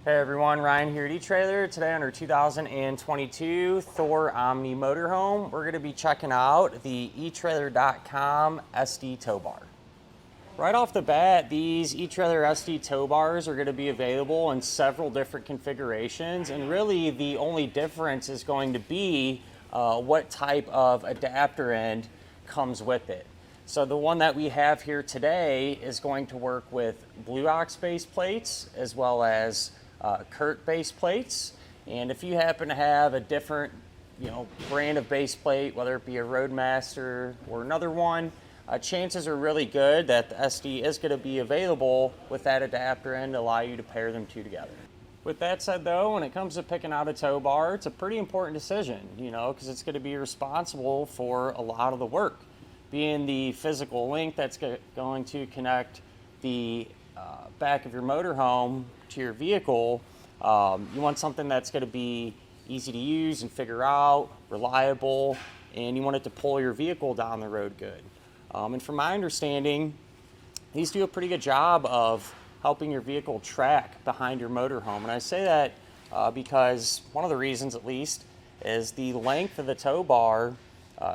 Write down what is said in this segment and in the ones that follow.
Hey everyone, Ryan here at eTrailer. Today on our 2022 Thor Omni Motorhome, we're going to be checking out the etrailer.com SD tow bar. Right off the bat, these eTrailer SD tow bars are going to be available in several different configurations, and really the only difference is going to be what type of adapter end comes with it. So the one that we have here today is going to work with Blue Ox base plates as well as Curt base plates. And if you happen to have a different brand of base plate, whether it be a Roadmaster or another one, chances are really good that the SD is going to be available with that adapter end to allow you to pair them two together. With that said though, when it comes to picking out a tow bar, it's a pretty important decision, because it's going to be responsible for a lot of the work. Being the physical link that's going to connect the back of your motorhome to your vehicle, you want something that's going to be easy to use and figure out, reliable, and you want it to pull your vehicle down the road good. And from my understanding, these do a pretty good job of helping your vehicle track behind your motorhome. And I say that because one of the reasons, at least, is the length of the tow bar.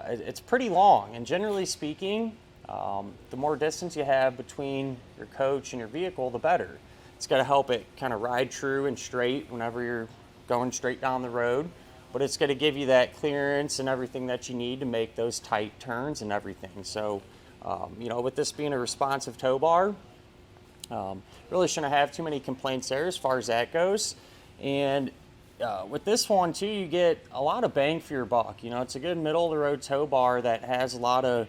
It's pretty long, and generally speaking, the more distance you have between your coach and your vehicle, the better. It's going to help it kind of ride true and straight whenever you're going straight down the road, but it's going to give you that clearance and everything that you need to make those tight turns and everything. So, with this being a responsive tow bar, really shouldn't have too many complaints there as far as that goes. And with this one too, you get a lot of bang for your buck. It's a good middle of the road tow bar that has a lot of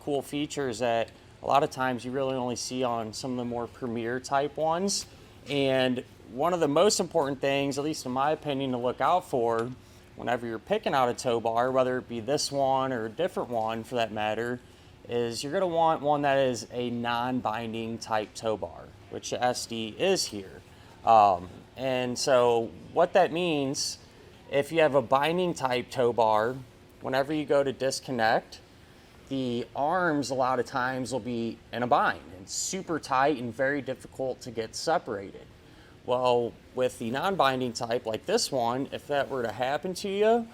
cool features that a lot of times you really only see on some of the more premier type ones. And one of the most important things, at least in my opinion, to look out for whenever you're picking out a tow bar, whether it be this one or a different one for that matter, is you're going to want one that is a non-binding type tow bar, which the SD is here. And so what that means, if you have a binding type tow bar, whenever you go to disconnect, the arms a lot of times will be in a bind and super tight and very difficult to get separated. Well, with the non-binding type like this one, if that were to happen to you,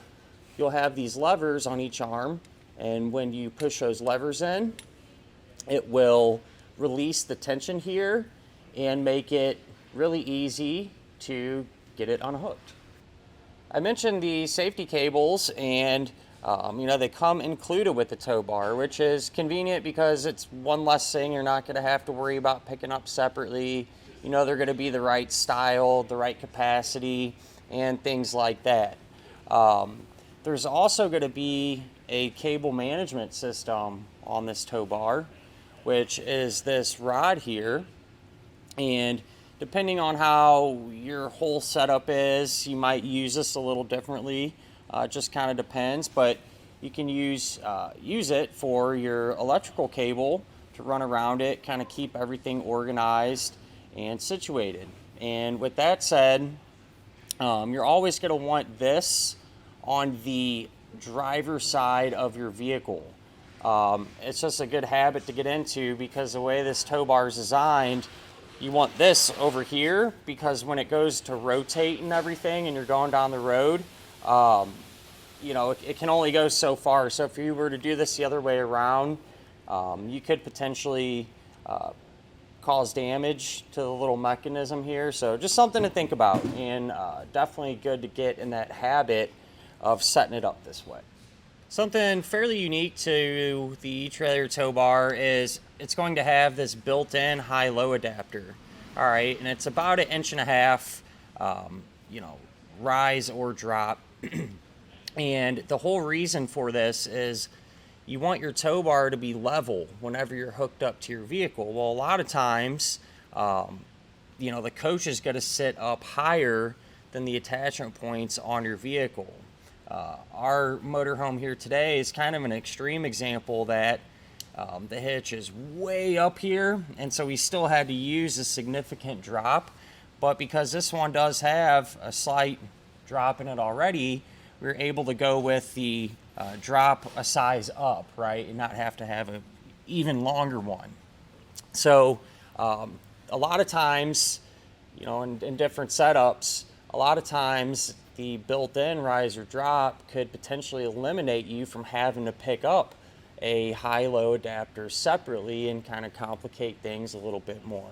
you'll have these levers on each arm, and when you push those levers in, it will release the tension here and make it really easy to get it unhooked. I mentioned the safety cables, and they come included with the tow bar, which is convenient because it's one less thing you're not going to have to worry about picking up separately. They're going to be the right style, the right capacity, and things like that. There's also going to be a cable management system on this tow bar, which is this rod here. And depending on how your whole setup is, you might use this a little differently. It just kind of depends, but you can use it for your electrical cable to run around it, kind of keep everything organized and situated. And with that said, you're always going to want this on the driver's side of your vehicle. It's just a good habit to get into because the way this tow bar is designed, you want this over here because when it goes to rotate and everything and you're going down the road, it can only go so far. So if you were to do this the other way around, you could potentially cause damage to the little mechanism here. So just something to think about, and definitely good to get in that habit of setting it up this way. Something fairly unique to the eTrailer tow bar is it's going to have this built-in high-low adapter. All right, and it's about 1.5 inches, rise or drop. And the whole reason for this is you want your tow bar to be level whenever you're hooked up to your vehicle. Well, a lot of times, the coach is going to sit up higher than the attachment points on your vehicle. Our motorhome here today is kind of an extreme example that the hitch is way up here, and so we still had to use a significant drop. But because this one does have a slight drop in it already, we were able to go with the drop a size up, right, and not have to have an even longer one. So a lot of times, in different setups, a lot of times the built-in riser drop could potentially eliminate you from having to pick up a high-low adapter separately and kind of complicate things a little bit more.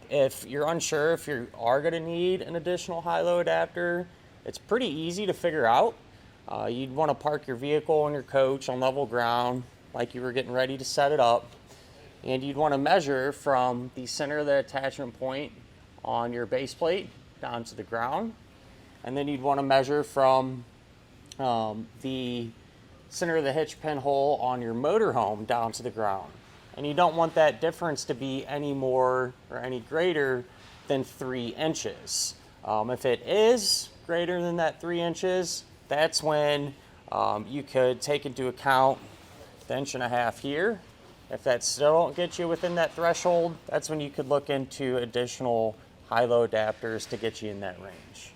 If you're unsure if you are going to need an additional high-low adapter, it's pretty easy to figure out. You'd want to park your vehicle and your coach on level ground like you were getting ready to set it up, and you'd want to measure from the center of the attachment point on your base plate down to the ground, and then you'd want to measure from the center of the hitch pin hole on your motorhome down to the ground. And you don't want that difference to be any more or any greater than 3 inches. If it is greater than that 3 inches, that's when you could take into account the 1.5 inch here. If that still don't get you within that threshold, that's when you could look into additional high-low adapters to get you in that range.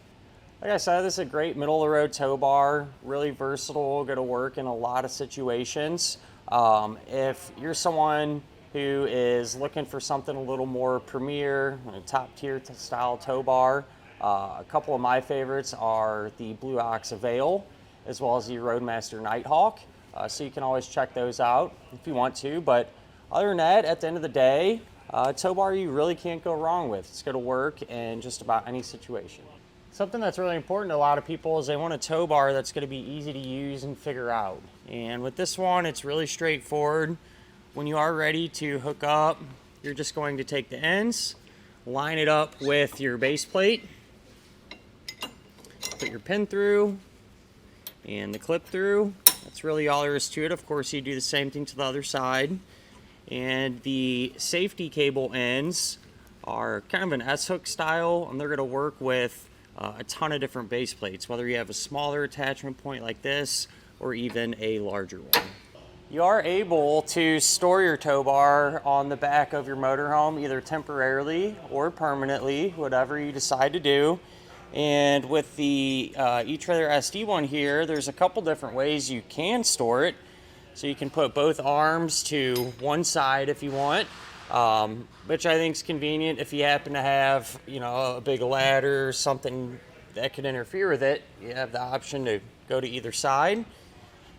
Like I said, this is a great middle-of-the-road tow bar, really versatile, going to work in a lot of situations. If you're someone who is looking for something a little more premier, a top-tier style tow bar, a couple of my favorites are the Blue Ox Avail, as well as the Roadmaster Nighthawk. So you can always check those out if you want to. But other than that, at the end of the day, tow bar you really can't go wrong with. It's going to work in just about any situation. Something that's really important to a lot of people is they want a tow bar that's going to be easy to use and figure out. And with this one, it's really straightforward. When you are ready to hook up, you're just going to take the ends, line it up with your base plate, put your pin through, and the clip through. That's really all there is to it. Of course, you do the same thing to the other side. And the safety cable ends are kind of an S-hook style, and they're going to work with a ton of different base plates, whether you have a smaller attachment point like this or even a larger one. You are able to store your tow bar on the back of your motorhome, either temporarily or permanently, whatever you decide to do. And with the eTrailer SD one here, there's a couple different ways you can store it. So you can put both arms to one side if you want, which I think is convenient if you happen to have, a big ladder or something that could interfere with it. You have the option to go to either side.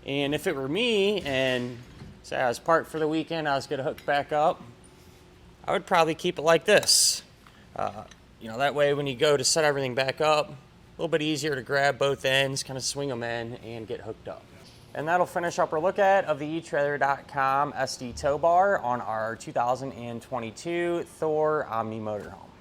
And if it were me and say I was parked for the weekend, I was going to hook back up, I would probably keep it like this. That way when you go to set everything back up, a little bit easier to grab both ends, kind of swing them in and get hooked up. And that'll finish up our look at of the etrailer.com SD tow bar on our 2022 Thor Omni Motorhome.